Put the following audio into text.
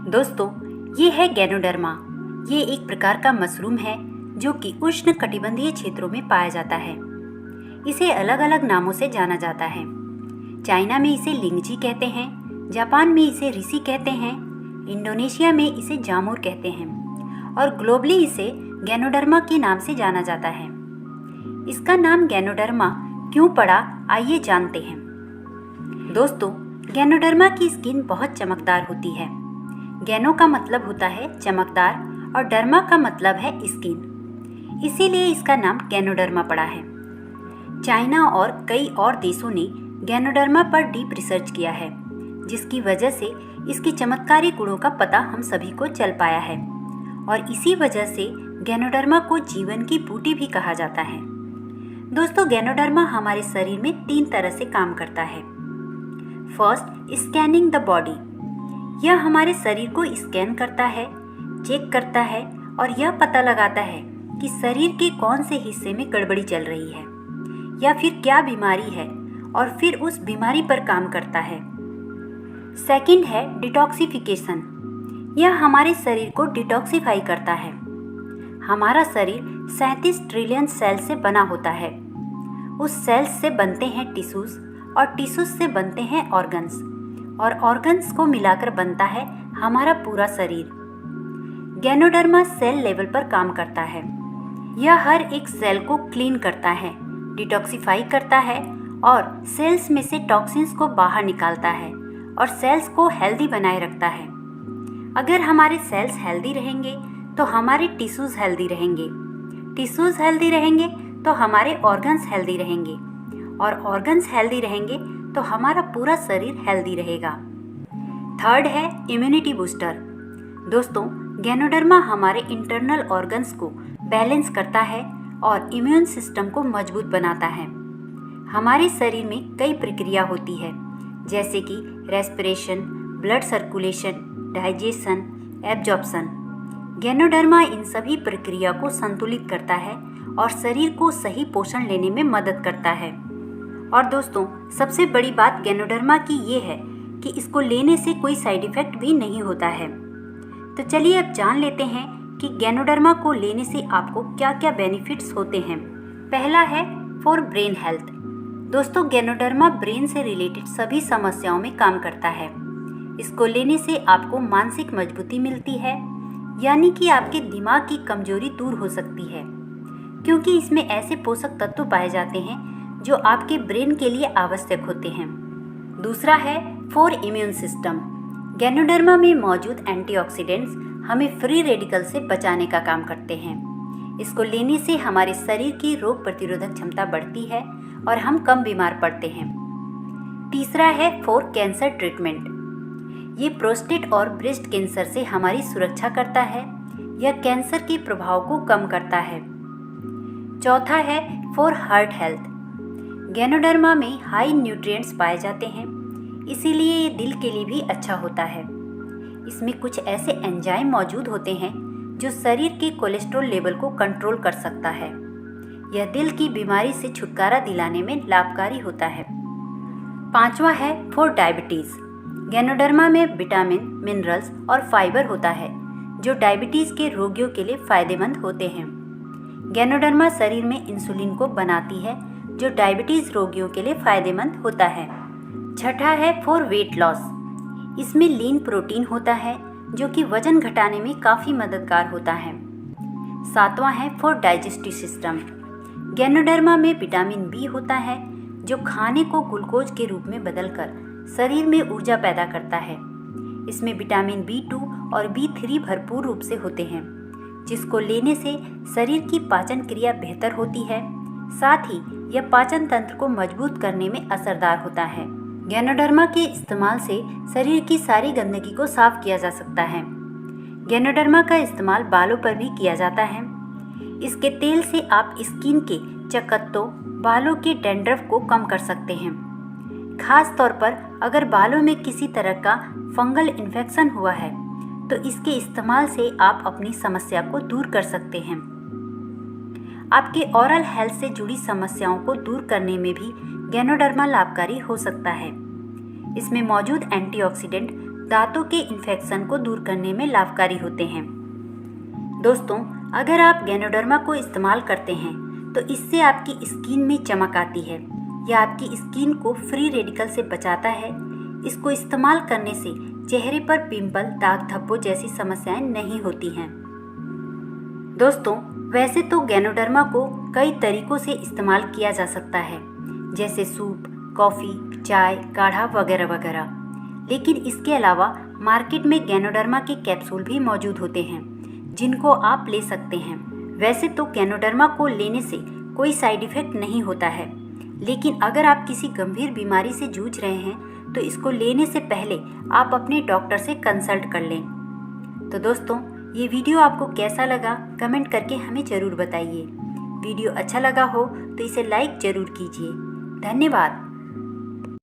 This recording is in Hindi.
दोस्तों, ये है गैनोडर्मा। ये एक प्रकार का मशरूम है जो कि उष्ण कटिबंधीय क्षेत्रों में पाया जाता है। इसे अलग अलग नामों से जाना जाता है। चाइना में इसे लिंगजी कहते हैं, जापान में इसे रिसी कहते हैं, इंडोनेशिया में इसे जामुर कहते हैं और ग्लोबली इसे गैनोडर्मा के नाम से जाना जाता है। इसका नाम गैनोडर्मा क्यों पड़ा, आइए जानते हैं। दोस्तों, गैनोडर्मा की स्किन बहुत चमकदार होती है। गैनो का मतलब होता है चमकदार और डर्मा का मतलब है स्किन, इसीलिए इसका नाम गैनोडर्मा पड़ा है। चाइना और कई और देशों ने गैनोडर्मा पर डीप रिसर्च किया है, जिसकी वजह से इसके चमत्कारी गुणों का पता हम सभी को चल पाया है और इसी वजह से गैनोडर्मा को जीवन की बूटी भी कहा जाता है। दोस्तों, गैनोडर्मा हमारे शरीर में 3 तरह से काम करता है। First, scanning the body. यह हमारे शरीर को स्कैन करता है, चेक करता है और यह पता लगाता है कि शरीर के कौन से हिस्से में गड़बड़ी चल रही है या फिर क्या बीमारी है और फिर उस बीमारी पर काम करता है। सेकंड है डिटॉक्सिफिकेशन। यह हमारे शरीर को डिटॉक्सिफाई करता है। हमारा शरीर 37 ट्रिलियन सेल से बना होता है। उस सेल्स से बनते हैं टिश्यूज और टिश्यूज से बनते हैं ऑर्गन्स और ऑर्गन्स को मिलाकर बनता है हमारा पूरा शरीर। गैनोडर्मा सेल लेवल पर काम करता है। यह हर एक सेल को क्लीन करता है, डिटॉक्सिफाई करता है और सेल्स में से टॉक्सिन्स को बाहर निकालता है और सेल्स को हेल्दी बनाए रखता है। अगर हमारे सेल्स हेल्दी रहेंगे तो हमारे टिश्यूज हेल्दी रहेंगे, टिश्यूज हेल्दी रहेंगे तो हमारे ऑर्गन्स हेल्दी रहेंगे और ऑर्गन्स हेल्दी रहेंगे तो हमारा पूरा शरीर हेल्दी रहेगा। थर्ड है इम्यूनिटी बूस्टर। दोस्तों, गैनोडर्मा हमारे इंटरनल ऑर्गन्स को बैलेंस करता है और इम्यून सिस्टम को मजबूत बनाता है। हमारे शरीर में कई प्रक्रिया होती है, जैसे कि respiration, blood circulation, digestion, absorption. Ganoderma इन सभी प्रक्रिया को संतुलित करता है और शरीर को सही पोषण लेने में मदद करता है। और दोस्तों, सबसे बड़ी बात गैनोडर्मा की ये है कि इसको लेने से कोई साइड इफ़ेक्ट भी नहीं होता है। तो चलिए अब जान लेते हैं कि गैनोडर्मा को लेने से आपको क्या क्या बेनिफिट्स होते हैं। पहला है फॉर ब्रेन हेल्थ। दोस्तों, गैनोडर्मा ब्रेन से रिलेटेड सभी समस्याओं में काम करता है। इसको लेने से आपको मानसिक मजबूती मिलती है, यानी कि आपके दिमाग की कमजोरी दूर हो सकती है, क्योंकि इसमें ऐसे पोषक तत्व पाए जाते हैं जो आपके ब्रेन के लिए आवश्यक होते हैं। दूसरा है फॉर इम्यून सिस्टम। गैनोडर्मा में मौजूद एंटीऑक्सीडेंट्स हमें फ्री रेडिकल से बचाने का काम करते हैं। इसको लेने से हमारे शरीर की रोग प्रतिरोधक क्षमता बढ़ती है और हम कम बीमार पड़ते हैं। तीसरा है फॉर कैंसर ट्रीटमेंट। ये प्रोस्टेट और ब्रेस्ट कैंसर से हमारी सुरक्षा करता है। यह कैंसर के प्रभाव को कम करता है। चौथा है फॉर हार्ट हेल्थ। गैनोडर्मा में हाई न्यूट्रिएंट्स पाए जाते हैं, इसीलिए ये दिल के लिए भी अच्छा होता है। इसमें कुछ ऐसे एंजाइम मौजूद होते हैं जो शरीर के कोलेस्ट्रॉल लेवल को कंट्रोल कर सकता है। यह दिल की बीमारी से छुटकारा दिलाने में लाभकारी होता है। पांचवा है फॉर डायबिटीज़। गैनोडर्मा में विटामिन, मिनरल्स और फाइबर होता है जो डायबिटीज़ के रोगियों के लिए फायदेमंद होते हैं। गैनोडर्मा शरीर में इंसुलिन को बनाती है जो डायबिटीज़ रोगियों के लिए फायदेमंद होता है। छठा है फॉर वेट लॉस। इसमें लीन प्रोटीन होता है जो कि वजन घटाने में काफ़ी मददगार होता है। सातवां है फॉर डाइजेस्टिव सिस्टम। गैनोडर्मा में विटामिन बी होता है जो खाने को ग्लूकोज के रूप में बदलकर शरीर में ऊर्जा पैदा करता है। इसमें विटामिन B2 और B3 भरपूर रूप से होते हैं, जिसको लेने से शरीर की पाचन क्रिया बेहतर होती है। साथ ही यह पाचन तंत्र को मजबूत करने में असरदार होता है। गैनोडर्मा के इस्तेमाल से शरीर की सारी गंदगी को साफ किया जा सकता है। गैनोडर्मा का इस्तेमाल बालों पर भी किया जाता है। इसके तेल से आप स्किन के चकत्तों, बालों के डैंड्रफ को कम कर सकते हैं। खास तौर पर अगर बालों में किसी तरह का फंगल इन्फेक्शन हुआ है तो इसके इस्तेमाल से आप अपनी समस्या को दूर कर सकते हैं। आपके ओरल हेल्थ से जुड़ी समस्याओं को दूर करने में भी गैनोडर्मा लाभकारी हो सकता है। इसमें मौजूद एंटीऑक्सीडेंट दांतों के इन्फेक्शन को दूर करने में लाभकारी होते हैं। दोस्तों, अगर आप गैनोडर्मा को इस्तेमाल करते हैं तो इससे आपकी स्किन में चमक आती है। यह आपकी स्किन को फ्री रेडिकल से बचाता है। इसको इस्तेमाल करने से चेहरे पर पिंपल, दाग धब्बों जैसी समस्याएं नहीं होती हैं। दोस्तों, वैसे तो गैनोडर्मा को कई तरीकों से इस्तेमाल किया जा सकता है, जैसे सूप, कॉफ़ी, चाय, काढ़ा वगैरह वगैरह। लेकिन इसके अलावा मार्केट में गैनोडर्मा के कैप्सूल भी मौजूद होते हैं जिनको आप ले सकते हैं। वैसे तो गैनोडर्मा को लेने से कोई साइड इफ़ेक्ट नहीं होता है, लेकिन अगर आप किसी गंभीर बीमारी से जूझ रहे हैं तो इसको लेने से पहले आप अपने डॉक्टर से कंसल्ट कर लें। तो दोस्तों, ये वीडियो आपको कैसा लगा कमेंट करके हमें ज़रूर बताइए। वीडियो अच्छा लगा हो तो इसे लाइक ज़रूर कीजिए। धन्यवाद।